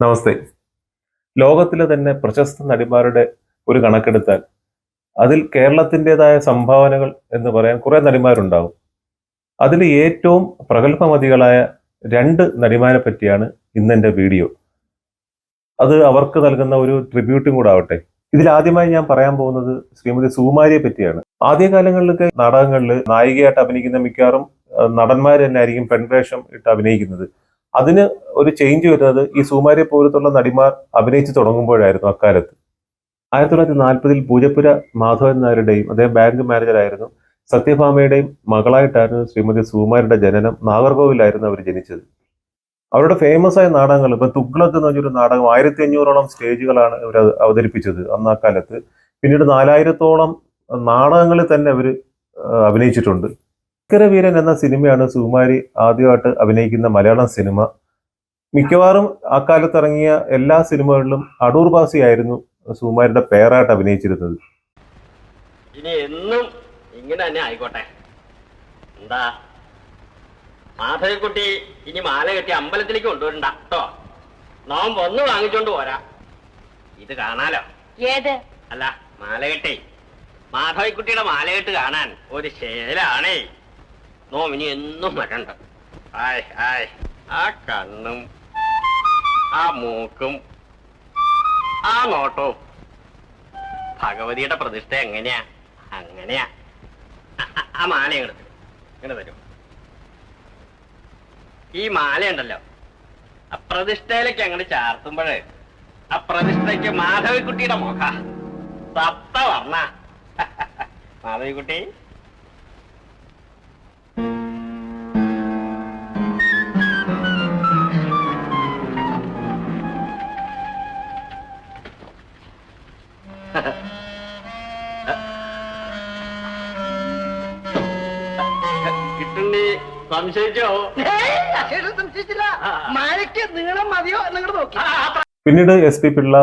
നമസ്തേ. ലോകത്തിലെ തന്നെ പ്രശസ്ത നടിമാരുടെ ഒരു കണക്കെടുത്താൽ അതിൽ കേരളത്തിൻ്റെതായ സംഭാവനകൾ എന്ന് പറയാൻ കുറെ നടിമാരുണ്ടാവും. അതിൽ ഏറ്റവും പ്രഗത്ഭമതികളായ രണ്ട് നടിമാരെ പറ്റിയാണ് ഇന്നെൻ്റെ വീഡിയോ. അത് അവർക്ക് നൽകുന്ന ഒരു ട്രിബ്യൂട്ടും കൂടെ ആവട്ടെ. ഇതിൽ ആദ്യമായി ഞാൻ പറയാൻ പോകുന്നത് ശ്രീമതി സുകുമാരിയെ പറ്റിയാണ്. ആദ്യകാലങ്ങളിലൊക്കെ നാടകങ്ങളിൽ നായികയായിട്ട് അഭിനയിക്കുന്ന മിക്കവാറും നടന്മാർ തന്നെ ആയിരിക്കും പെൺവേഷം ഇട്ട് അഭിനയിക്കുന്നത്. അതിന് ഒരു ചേഞ്ച് വരുന്നത് ഈ സുകുമാരിയെ പോലത്തുള്ള നടിമാർ അഭിനയിച്ച് തുടങ്ങുമ്പോഴായിരുന്നു. അക്കാലത്ത് 1940 പൂജപ്പുര മാധവൻ നായരുടെയും അദ്ദേഹം ബാങ്ക് മാനേജറായിരുന്നു സത്യഭാമയുടെയും മകളായിട്ടായിരുന്നു ശ്രീമതി സുകുമാരിയുടെ ജനനം. നാഗർകോവിലായിരുന്നു അവർ ജനിച്ചത്. അവരുടെ ഫേമസ് ആയ നാടകങ്ങൾ, ഇപ്പൊ തുഗ്ലക് എന്ന് പറഞ്ഞൊരു നാടകം 1500ഓളം സ്റ്റേജുകളാണ് ഇവർ അവതരിപ്പിച്ചത് അന്ന് ആ കാലത്ത്. പിന്നീട് 4000ഓളം നാടകങ്ങളിൽ തന്നെ അവർ അഭിനയിച്ചിട്ടുണ്ട്. വീരൻ എന്ന സിനിമയാണ് സുകുമാരി ആദ്യമായിട്ട് അഭിനയിക്കുന്ന മലയാളം സിനിമ. മിക്കവാറും അക്കാലത്ത് ഇറങ്ങിയ എല്ലാ സിനിമകളിലും അടൂർ ബാസി ആയിരുന്നു സുകുമാരിയുടെ പേരായിട്ട് അഭിനയിച്ചിരുന്നത്. ഇനി എന്നും ഇങ്ങനെ തന്നെ ആയിക്കോട്ടെ. എന്താ മാധവിക്കുട്ടി ഇനി മാല കെട്ടി അമ്പലത്തിലേക്ക് കൊണ്ടുവരണ്ട കേട്ടോ. നാം വന്ന് വാങ്ങിച്ചോണ്ട് പോരാ. ഇത് കാണാലോ. ഏത്? അല്ല, മാല കെട്ടി. മാധവിക്കുട്ടിയുടെ മാല കെട്ട് കാണാൻ ഒരു ശേലാണേ. നോമിനി എന്നും വരണ്ട. ആയ് ആയ്, ആ കണ്ണും ആ മൂക്കും ആ നോട്ടവും. ഭഗവതിയുടെ പ്രതിഷ്ഠ എങ്ങനെയാ? അങ്ങനെയാ. ആ മാല ഇങ്ങനെ തരും. ഈ മാലയുണ്ടല്ലോ, ആ പ്രതിഷ്ഠയിലേക്ക് അങ്ങനെ ചാർത്തുമ്പോഴേ ആ പ്രതിഷ്ഠയ്ക്ക് മാധവിക്കുട്ടിയുടെ മുഖ സത്ത വർണ്ണ. മാധവിക്കുട്ടി കിട്ടുണ്ടി സംശയിച്ചോ? സംശയിച്ചില്ല. മഴയ്ക്ക് നീളം മതിയോ നിങ്ങളുടെ നോക്കി. പിന്നീട് SP പിള്ള,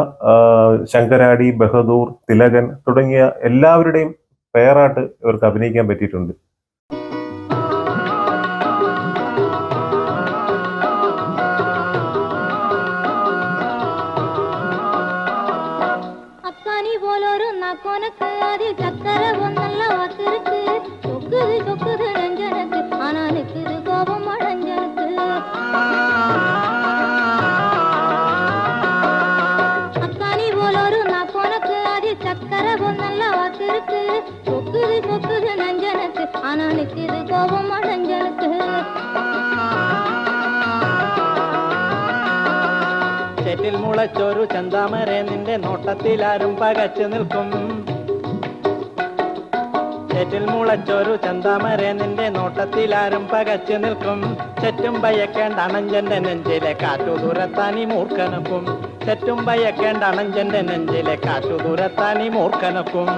ശങ്കരാടി, ബഹദൂർ, തിലകൻ തുടങ്ങിയ എല്ലാവരുടെയും പേരായിട്ട് ഇവർക്ക് അഭിനയിക്കാൻ പറ്റിയിട്ടുണ്ട്. ചെറ്റിൽ മുളച്ചൊരു ചന്താമരെ നിന്റെ നോട്ടത്തിലാരും പകച്ചു നിൽക്കും. ചെറ്റിൽ മുളച്ചൊരു ചന്താമരെ നിന്റെ നോട്ടത്തിലാരും പകച്ചു നിൽക്കും. ചെറ്റും ഭയക്കേണ്ട അണഞ്ചന്റെ നെഞ്ചിലെ കാറ്റു ദൂരത്താനി മൂർഖനക്കും. ചെറ്റും ഭയക്കേണ്ട അണഞ്ചന്റെ നെഞ്ചിലെ കാറ്റു ദൂരത്താനി മൂർഖനക്കും.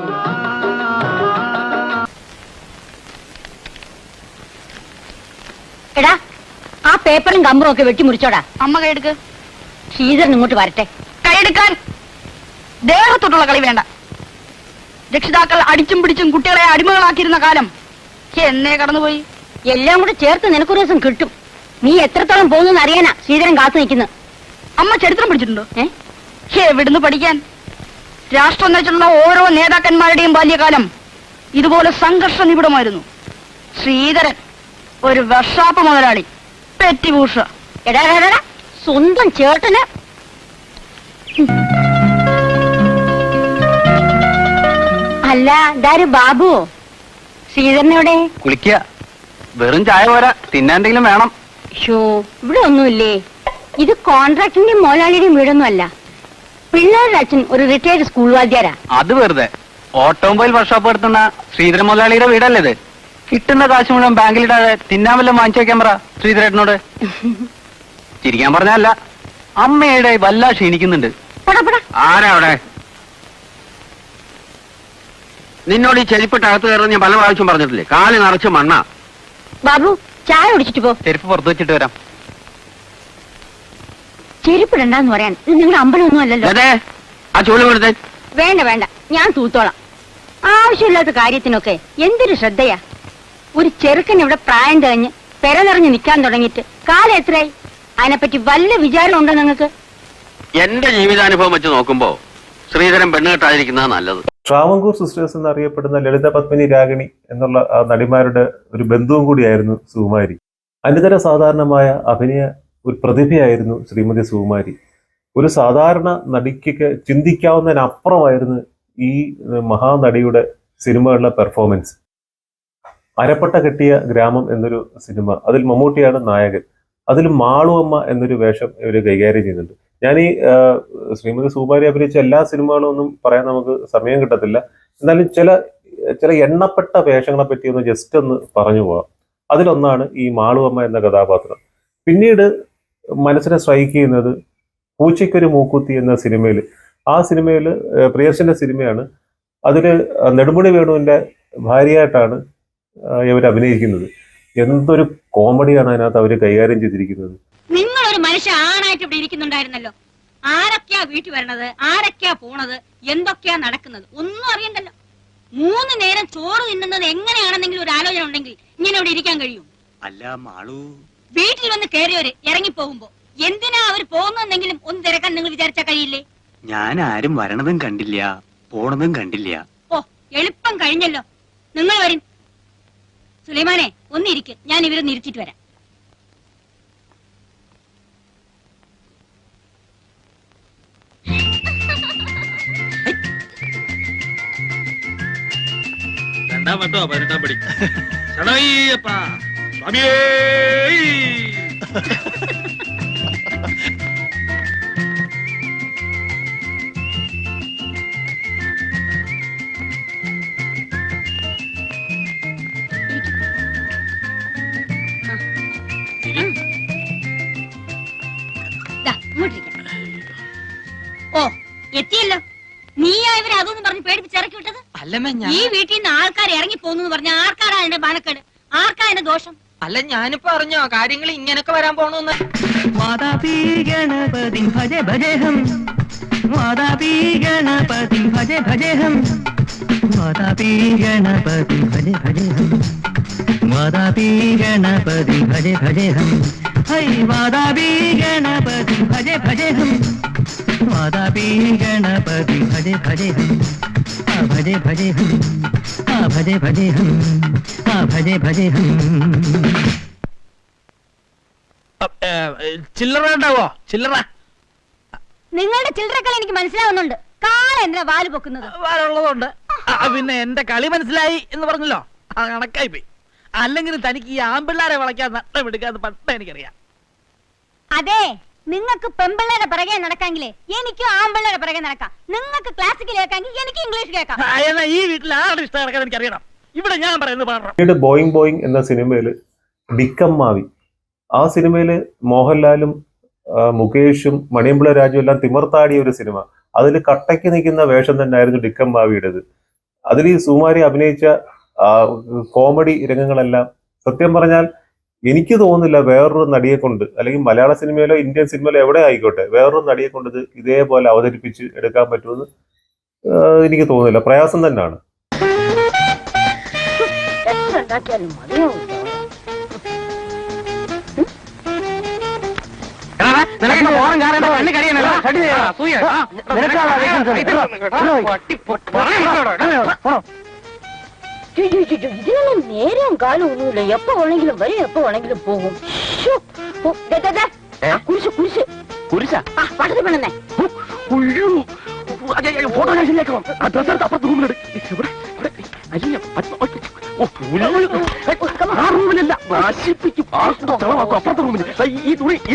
എടാ, ആ പേപ്പറും കമ്പറും ഒക്കെ വെട്ടിമുറിച്ചോടാ. അമ്മ കൈയെടുക്ക്. ശ്രീധരൻ ഇങ്ങോട്ട് വരട്ടെ. കൈയെടുക്കാൻ. ദേഹത്തോട്ടുള്ള കളി വേണ്ട. രക്ഷിതാക്കൾ അടിച്ചും പിടിച്ചും കുട്ടികളെ അടിമകളാക്കിയിരുന്ന കാലം എന്നേ കടന്നുപോയി. എല്ലാം കൂടെ ചേർത്ത് നിനക്കൊരു ദിവസം കിട്ടും. നീ എത്രത്തോളം പോകുന്നു അറിയാനാ ശ്രീധരൻ കാത്തു നിൽക്കുന്നത്. അമ്മ ചരിത്രം പഠിച്ചിട്ടുണ്ടോ? എവിടുന്ന് പഠിക്കാൻ? രാഷ്ട്രം നയിച്ചിട്ടുള്ള ഓരോ നേതാക്കന്മാരുടെയും ബാല്യകാലം ഇതുപോലെ സംഘർഷ നിബിഡമായിരുന്നു. ശ്രീധരൻ ഒരു വർഷാപ്പ് മുതലാളി, പെറ്റിഭൂഷ. എടാ, സ്വന്തം ചേട്ടന് അല്ല. ഇതാര് ബാബു? ശ്രീധരനെവിടെ? കുളിക്കുക. വെറും ചായ പോരാ, തിന്നാന്തെങ്കിലും വേണം. ഷോ, ഇവിടെ ഒന്നുമില്ലേ? ഇത് കോൺട്രാക്ടിന്റെയും മുതലാളിയുടെയും വീടൊന്നും അല്ല. പിള്ളേരുടെ അച്ഛൻ ഒരു റിട്ടയർഡ് സ്കൂൾ വാദ്യാരാ. അത് വെറുതെ ഓട്ടോമൊബൈൽ വർക്ക്ഷോപ്പ് എടുത്തുന്ന ശ്രീധരൻ മുതലാളിയുടെ വീടല്ലേ ഇത്? കിട്ടുന്ന കാശ് മുഴുവൻ ബാങ്കിലിടാതെ തിന്നാൻ വല്ലതും വാങ്ങിച്ചു വെക്കാൻ പറ ശ്രീധരേട്ടനോട്. ചിരിക്കാൻ പറഞ്ഞല്ല, അമ്മയുടെ വല്ല ക്ഷീണിക്കുന്നുണ്ട്. ആരാ അവിടെ? നിന്നോട് ഈ ചെരുപ്പിട്ട് അകത്ത് കയറുന്ന ഞാൻ പല പ്രാവശ്യം പറഞ്ഞിട്ടില്ലേ? കാല് നിറച്ച് മണ്ണ. ബാബു, ചായ കുടിച്ചിട്ട് പോ. ചെരുപ്പ് പുറത്ത് വെച്ചിട്ട് വരാം. ചെരുപ്പിടണ്ടെന്ന് പറയാൻ ഇത് നിങ്ങളുടെ അമ്പലമൊന്നും അല്ലല്ലോ. അതെ, ആ ചൂല് കൊടുത്തേ. വേണ്ട വേണ്ട, ഞാൻ തൂത്തോളാം. ആവശ്യമില്ലാത്ത കാര്യത്തിനൊക്കെ എന്തൊരു ശ്രദ്ധയാ. ഒരു ചെറുക്കൻ ഇവിടെ പ്രായം തികഞ്ഞ് പെര നിറഞ്ഞ് നിൽക്കാൻ തുടങ്ങിയിട്ട് കാലം എത്രയായി? അതിനെപ്പറ്റി വല്ല വിചാരം ഉണ്ടോ നിങ്ങൾക്ക്? എന്റെ ജീവിതാനുഭവം വെച്ച് നോക്കുമ്പോ ശ്രീധരൻ പെണ്ണ് കെട്ടാതിരിക്കുന്നതാ നല്ലത്. ട്രാവൻകൂർ സിസ്റ്റേഴ്സ് എന്നറിയപ്പെടുന്ന ലളിത പത്മിനി രാഗിണി എന്നുള്ള ആ നടിമാരുടെ ഒരു ബന്ധുവും കൂടിയായിരുന്നു സുകുമാരി. അനിതര സാധാരണമായ അഭിനയ ഒരു പ്രതിഭയായിരുന്നു ശ്രീമതി സുകുമാരി. ഒരു സാധാരണ നടിക്ക് ചിന്തിക്കാവുന്നതിനപ്പുറമായിരുന്നു ഈ മഹാനടിയുടെ സിനിമകളിലെ പെർഫോമൻസ്. അരപ്പട്ട കെട്ടിയ ഗ്രാമം എന്നൊരു സിനിമ, അതിൽ മമ്മൂട്ടിയാണ് നായകൻ. അതിൽ മാളുവമ്മ എന്നൊരു വേഷം ഇവർ കൈകാര്യം ചെയ്യുന്നുണ്ട്. ഞാൻ ഈ ശ്രീമതി സുകുമാരി അഭിനയിച്ച എല്ലാ സിനിമകളും ഒന്നും പറയാൻ നമുക്ക് സമയം കിട്ടത്തില്ല. എന്നാലും ചില എണ്ണപ്പെട്ട വേഷങ്ങളെ പറ്റി ഒന്ന് ജസ്റ്റ് ഒന്ന് പറഞ്ഞു പോവാം. അതിലൊന്നാണ് ഈ മാളുവമ്മ എന്ന കഥാപാത്രം. പിന്നീട് മനസ്സിനെ സ്ട്രൈക്ക് ചെയ്യുന്നത് പൂച്ചയ്ക്കൊരു മൂക്കുത്തി എന്ന സിനിമയിൽ. ആ സിനിമയിൽ പ്രിയർഷന്റെ സിനിമയാണ്. അതിൽ നെടുമുടി വേണുവിന്റെ ഭാര്യയായിട്ടാണ് ഇവർ അഭിനയിക്കുന്നത്. എന്തൊരു കോമഡിയാണ് അതിനകത്ത് അവർ കൈകാര്യം ചെയ്തിരിക്കുന്നത്. നിങ്ങളൊരു മനുഷ്യ ആണായിട്ട് ഇവിടെ ഇരിക്കുന്നുണ്ടായിരുന്നല്ലോ. ആരൊക്കെയാ വീട്ടിൽ വരണത്, ആരൊക്കെയാ പോണത്, എന്തൊക്കെയാ നടക്കുന്നത് ഒന്നും അറിയണ്ടല്ലോ. 3 നേരം ചോറ് തിന്നുന്നത് എങ്ങനെയാണെന്നെങ്കിലും ഒരു ആലോചന ഉണ്ടെങ്കിൽ ഇങ്ങനെ ഇവിടെ ഇരിക്കാൻ കഴിയും? അല്ല മാളു, വീട്ടിൽ വന്ന് കയറിയവര് ഇറങ്ങിപ്പോകുമ്പോ എന്തിനാ അവർ പോകുന്നെങ്കിലും ഒന്ന് തിരക്കാൻ നിങ്ങൾ വിചാരിച്ചാ കഴിയില്ലേ? ഞാൻ ആരും വരണതും കണ്ടില്ല, പോണതും കണ്ടില്ല. ഓ, എളുപ്പം കഴിഞ്ഞല്ലോ. നിങ്ങൾ വരും. സുലൈമാനെ ഒന്നിരിക്കും, ഞാൻ ഇവരൊന്ന് ഇരുത്തിട്ട് വരാം. രണ്ടാം വട്ടോ 18 പടി. ശരണയ്യപ്പാ സ്വാമിയേ. ഓ, എത്തിയല്ലോ. നീയാ ഇവരെ അതൊന്നും പറഞ്ഞ് പേടിപ്പിച്ചിറക്കി വിട്ടത്? അല്ലമ്മ, ഈ വീട്ടിൽ നിന്ന് ആൾക്കാർ ഇറങ്ങി പോകുന്നു പറഞ്ഞ ആർക്കാരാ എന്റെ ബാനക്കേട്, ആർക്കാ എന്റെ ദോഷം? അല്ല, ഞാനിപ്പോ അറിഞ്ഞോ കാര്യങ്ങൾ ഇങ്ങനൊക്കെ വരാൻ പോണെന്ന്. വാദാപി ഗണപതി ഭജ ഭജഹം, വാദാപി ഗണപതി ഭജ ഭജഹം, വാദാപി ഗണപതി ഭജ ഭജഹം, വാദാപി ഗണപതി ഭജ ഭജഹം, ഹൈ വാദാപി ഗണപതി ഭജ ഭജഹം, വാദാപി ഗണപതി ഭജ ഭജഹം, ആ ഭജ ഭജഹം, ആ ഭജ ഭജഹം, ആ ഭജ ഭജഹം. ചില്ലറ ഉണ്ടാവോ? ചില്ലറ നിങ്ങളുടെ ചില്ലറക്കളി എനിക്ക് മനസ്സിലാവുന്നുണ്ട്. കാള എന്തിനാ വാല് പൊക്കുന്നത്? ഉള്ളതുകൊണ്ട്. പിന്നെ എന്റെ കളി മനസ്സിലായി എന്ന് പറഞ്ഞല്ലോ, ആ കണക്കായി പോയി. അല്ലെങ്കിൽ തനിക്ക് ഈ ആമ്പിള്ളാരെ വളയ്ക്കാൻ നട്ടം എടുക്കാന്ന് പട്ട എനിക്കറിയാം. അതെ, നിങ്ങൾക്ക് പെമ്പിള്ളേരെ പിറകെ നടക്കാമെങ്കിലേ എനിക്കും ആമ്പിള്ളേരെ പിറകെ നടക്കാം. നിങ്ങൾക്ക് ക്ലാസിക്കൽ കേൾക്കാമെങ്കിൽ എനിക്ക് ഇംഗ്ലീഷ് കേൾക്കാം. എന്നാ ഈ വീട്ടിൽ ആരുടെ ഇഷ്ടം നടക്കാൻ എനിക്കറിയണം. ഇവിടെ ഞാൻ പറയുന്നത് പാടണം. പിന്നീട് ബോയിങ് ബോയിങ് എന്ന സിനിമയിൽ ഡിക്കമ്മാവി, ആ സിനിമയിൽ മോഹൻലാലും മുകേഷും മണിയമ്പിള്ള രാജു എല്ലാം തിമിർത്താടിയ ഒരു സിനിമ. അതിൽ കട്ടയ്ക്ക് നിൽക്കുന്ന വേഷം തന്നെയായിരുന്നു ഡിക്കമ്മാവിയുടേത്. അതിൽ ഈ സുകുമാരി അഭിനയിച്ച കോമഡി രംഗങ്ങളെല്ലാം സത്യം പറഞ്ഞാൽ എനിക്ക് തോന്നുന്നില്ല വേറൊരു നടിയെ കൊണ്ട്, അല്ലെങ്കിൽ മലയാള സിനിമയിലോ ഇന്ത്യൻ സിനിമയിലോ എവിടെ ആയിക്കോട്ടെ, വേറൊരു നടിയെ കൊണ്ട് ഇത് ഇതേപോലെ അവതരിപ്പിച്ച് എടുക്കാൻ പറ്റുമെന്ന് എനിക്ക് തോന്നുന്നില്ല. പ്രയാസം തന്നെയാണ്. ഇതിനൊന്നും നേരം കാലം ഒന്നുമില്ല. എപ്പോ വേണമെങ്കിലും വരും, എപ്പോ വേണമെങ്കിലും പോകും. കുരിശ് കുരിശ് കുരിശ പട്ടതി പെണ്ണെ ഫോട്ടോ ഞാൻ ശരിയാക്കാം. അപ്പുറത്ത് റൂമിലെടുക്കും. ആ റൂമിലല്ല, നശിപ്പിക്കും. അപ്പുറത്തെ റൂമിൽ ഈ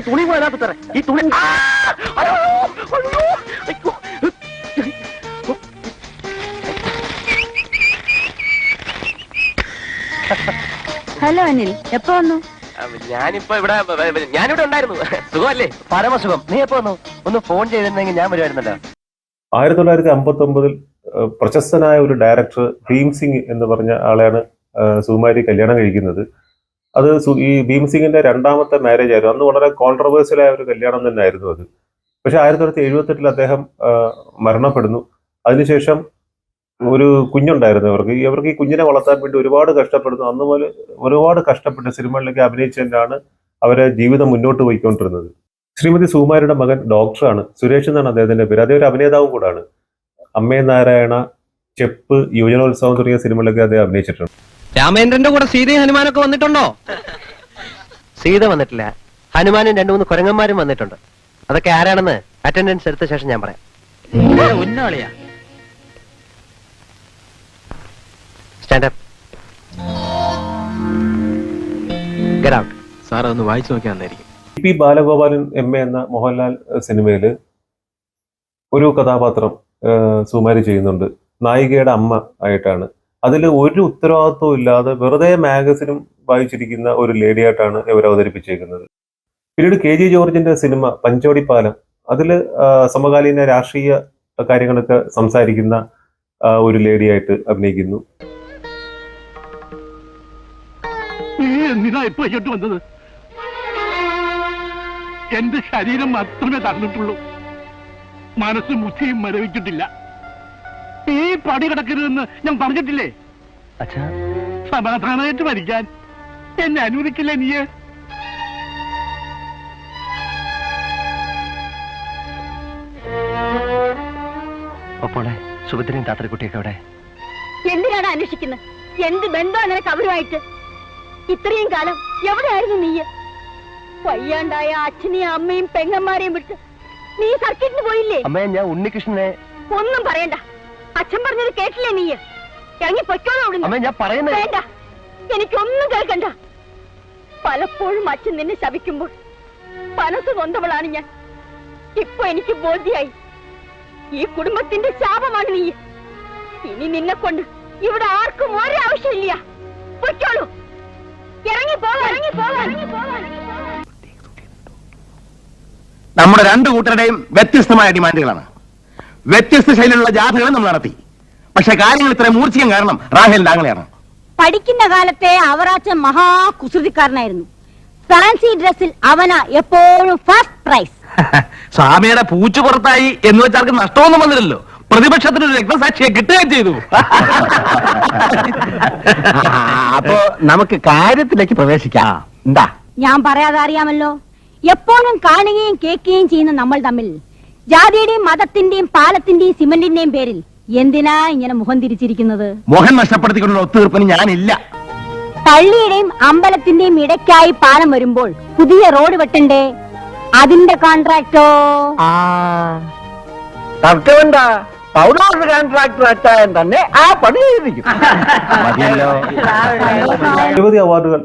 തുണി പോയതിനകത്ത് തരാം. ഈ തുണി ഹലോ അനിൽ, എപ്പോ വന്നു? ഞാനിവിടെ ഉണ്ടായിരുന്നു. സുഖമല്ലേ? പരമസുഖം. നീ എപ്പോ വന്നു? ഒന്ന് ഫോൺ ചെയ്തിരുന്നെങ്കിൽ ഞാൻ വരുമായിരുന്നല്ലോ. 1959 പ്രശസ്തനായ ഒരു ഡയറക്ടർ ഭീം സിംഗ് എന്ന് പറഞ്ഞ ആളെയാണ് സുകുമാരി കല്യാണം കഴിക്കുന്നത്. അത് ഈ ഭീം സിംഗിന്റെ രണ്ടാമത്തെ മാരേജ് ആയിരുന്നു. അന്ന് വളരെ കോൺട്രവേഴ്സ്യൽ ആയ ഒരു കല്യാണം തന്നെ ആയിരുന്നു അത്. പക്ഷെ 1978 അദ്ദേഹം മരണപ്പെടുന്നു. അതിനുശേഷം ഒരു കുഞ്ഞുണ്ടായിരുന്നു ഇവർക്ക് ഈ കുഞ്ഞിനെ വളർത്താൻ വേണ്ടി ഒരുപാട് കഷ്ടപ്പെടുന്നു. അന്ന് പോലെ ഒരുപാട് കഷ്ടപ്പെട്ട് സിനിമകളിലേക്ക് അഭിനയിച്ചതിനാണ് അവരെ ജീവിതം മുന്നോട്ട് പോയിക്കൊണ്ടിരുന്നത്. ശ്രീമതി സുകുമാരിയുടെ മകൻ ഡോക്ടറാണ്. സുരേഷ് എന്നാണ് അദ്ദേഹത്തിന്റെ പേര്. അദ്ദേഹം ഒരു അഭിനേതാവും കൂടാണ്. അമ്മേ നാരായണ, ചെപ്പ്, യുവജനോത്സവം തുടങ്ങിയ സിനിമകളിലൊക്കെ അദ്ദേഹം അഭിനയിച്ചിട്ടുണ്ട്. രാമേന്ദ്രന്റെ കൂടെ സീതയും ഹനുമാനൊക്കെ വന്നിട്ടുണ്ടോ? സീത വന്നിട്ടില്ല. ഹനുമാനും 2-3 കുരങ്ങന്മാരും വന്നിട്ടുണ്ട്. അതൊക്കെ ആരാണെന്ന് അറ്റൻഡൻസ് എടുത്ത ശേഷം ഞാൻ പറയാം. ഉന്നാളിയാ. സ്റ്റാൻഡപ്പ്. Get out. സാർ ഒന്ന് വായിച്ചു നോക്കിയാൽ നന്നായിരിക്കും. പി ബാലഗോപാലൻ എം എ എന്ന മോഹൻലാൽ സിനിമയില് ഒരു കഥാപാത്രം സുകുമാരി ചെയ്യുന്നുണ്ട്. നായികയുടെ അമ്മ ആയിട്ടാണ്. അതിൽ ഒരു ഉത്തരവാദിത്വം ഇല്ലാതെ വെറുതെ മാഗസിനും വായിച്ചിരിക്കുന്ന ഒരു ലേഡി ആയിട്ടാണ് ഇവർ അവതരിപ്പിച്ചേക്കുന്നത്. പിന്നീട് KG ജോർജിന്റെ സിനിമ പഞ്ചോടിപ്പാലം, അതിൽ സമകാലീന രാഷ്ട്രീയ കാര്യങ്ങളൊക്കെ സംസാരിക്കുന്ന ഒരു ലേഡിയായിട്ട് അഭിനയിക്കുന്നു. എന്തിനാ ഇപ്പൊ ഇങ്ങോട്ട് വന്നത്? എന്റെ ശരീരം മാത്രമേ തന്നിട്ടുള്ളൂ, മനസ്സും ബുദ്ധിയും മരവിച്ചിട്ടില്ല. ഈ പടി കിടക്കരുതെന്ന് ഞാൻ പറഞ്ഞിട്ടില്ലേ? സമാധാനമായിട്ട് മരിക്കാൻ എന്നെ അനുവദിക്കില്ല നീ? ഒപ്പോളെ സുഭദ്രയും താത്രക്കുട്ടിയൊക്കെ അവിടെ. എന്തിനാണ് അന്വേഷിക്കുന്നത്? എന്ത് ബന്ധമാണ് നിനക്ക് അവരുമായിട്ട്? ഇത്രയും കാലം എവിടെയായിരുന്നു നീ? വയ്യാണ്ടായ അച്ഛനെയും അമ്മയും പെങ്ങന്മാരെയും വിട്ട് നീ സർക്കിട്ടിന് പോയില്ലേ? അമ്മേ, ഞാൻ ഉണ്ണികൃഷ്ണനെ. ഒന്നും പറയണ്ട. അച്ഛൻ പറഞ്ഞത് കേട്ടില്ലേ നീ? ഇറങ്ങി പൊയ്ക്കോളൂ അവിടുന്ന്. അമ്മേ, ഞാൻ പറയുന്നത്. വേണ്ട, എനിക്കൊന്നും കേൾക്കണ്ട. പലപ്പോഴും അച്ഛൻ നിന്നെ ശപിക്കുമ്പോൾ മനസ്സ് നൊന്തവളാണ് ഞാൻ. ഇപ്പൊ എനിക്ക് ബോധ്യായി, ഈ കുടുംബത്തിന്റെ ശാപമാണ് നീ. ഇനി നിന്നെ കൊണ്ട് ഇവിടെ ആർക്കും ഒരാവശ്യമില്ല. പൊയ്ക്കോളൂ. ഇറങ്ങി പോകാൻ. നമ്മുടെ രണ്ടു കൂട്ടരുടെയും വ്യത്യസ്തമായ ഡിമാൻഡുകളാണ്. വ്യത്യസ്ത ശൈലിയിലുള്ള ജാഥകൾ നമ്മൾ നടത്തി. പക്ഷെ കാര്യങ്ങൾ ഇത്ര മൂർച്ഛിക്കാൻ കാരണം റാഹേലിന്റെ ആങ്ങളെയാണ്. പഠിക്കുന്ന കാലത്തെ അവറാച്ചൻ മഹാകുസൃതിക്കാരനായിരുന്നു. ഫാൻസി ഡ്രസ്സിൽ അവനാ എപ്പോഴും ഫസ്റ്റ് പ്രൈസ്. സ്വാമിയുടെ പൂച്ചു പുറത്തായി എന്ന് വെച്ചാൽ നഷ്ടമൊന്നും വന്നില്ലല്ലോ. പ്രതിപക്ഷത്തിന് ഒരു രക്തസാക്ഷിയെ കിട്ടുകയും ചെയ്തു. അപ്പോ നമുക്ക് കാര്യത്തിലേക്ക് പ്രവേശിക്കാം. എന്താ? ഞാൻ പറയാതെ അറിയാമല്ലോ, എപ്പോഴും കാണുകയും കേൾക്കുകയും ചെയ്യുന്ന നമ്മൾ തമ്മിൽ ജാതിയുടെയും മതത്തിന്റെയും പാലത്തിന്റെയും സിമന്റിന്റെയും പേരിൽ എന്തിനാ ഇങ്ങനെ മുഖം തിരിച്ചിരിക്കുന്നത്? മോഹൻ നഷ്ടപ്പെടുത്തിക്കൊണ്ടുള്ള ഒത്തുതീർപ്പിന് ഞാനില്ല. പള്ളിയുടെയും അമ്പലത്തിന്റെയും ഇടയ്ക്കായി പാലം വരുമ്പോൾ പുതിയ റോഡ് വെട്ടണ്ടേ? അതിന്റെ കോൺട്രാക്ടോ? തർക്കമുണ്ട. പൗലോസ് കോൺട്രാക്ടർ അച്ചായൻ തന്നെ ആ പണി ചെയ്തിരിക്കും. നിരവധി അവാർഡുകൾ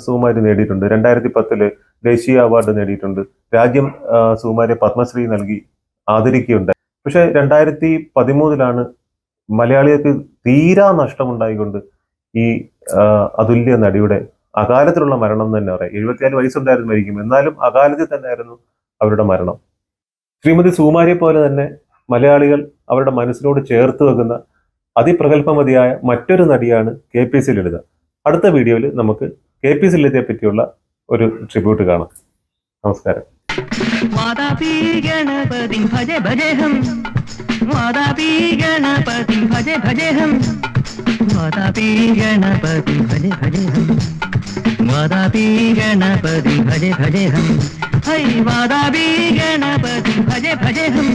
സുകുമാരി നേടിയിട്ടുണ്ട്. 2010 ദേശീയ അവാർഡ് നേടിയിട്ടുണ്ട്. രാജ്യം സുകുമാരിയെ പത്മശ്രീ നൽകി ആദരിക്കുകയുണ്ടായി. പക്ഷെ 2013 മലയാളികൾക്ക് തീരാ നഷ്ടമുണ്ടായിക്കൊണ്ട് ഈ അതുല്യ നടിയുടെ അകാലത്തിലുള്ള മരണം തന്നെ പറയാം. 74 വയസ്സുണ്ടായിരുന്നു മരിക്കും. എന്നാലും അകാലത്തിൽ തന്നെയായിരുന്നു അവരുടെ മരണം. ശ്രീമതി സുകുമാരിയെ പോലെ തന്നെ മലയാളികൾ അവരുടെ മനസ്സിനോട് ചേർത്ത് വെക്കുന്ന അതിപ്രഗത്ഭമതിയായ മറ്റൊരു നടിയാണ് KPC ലളിത. അടുത്ത വീഡിയോയിൽ നമുക്ക് KPC ലളിതയെ പറ്റിയുള്ള ഒരു ട്രിബ്യൂട്ട് കാണാം. നമസ്കാരം. വാതാപി ഗണപതി ഭജ ഭജേഹം, വാതാപി ഗണപതി ഭജ ഭജേഹം, വാതാപി ഗണപതി ഭജ ഭജേഹം, വാതാപി ഗണപതി ഭജ ഭജേഹം, ഹൈ വാതാപി ഗണപതി ഭജ ഭജേഹം.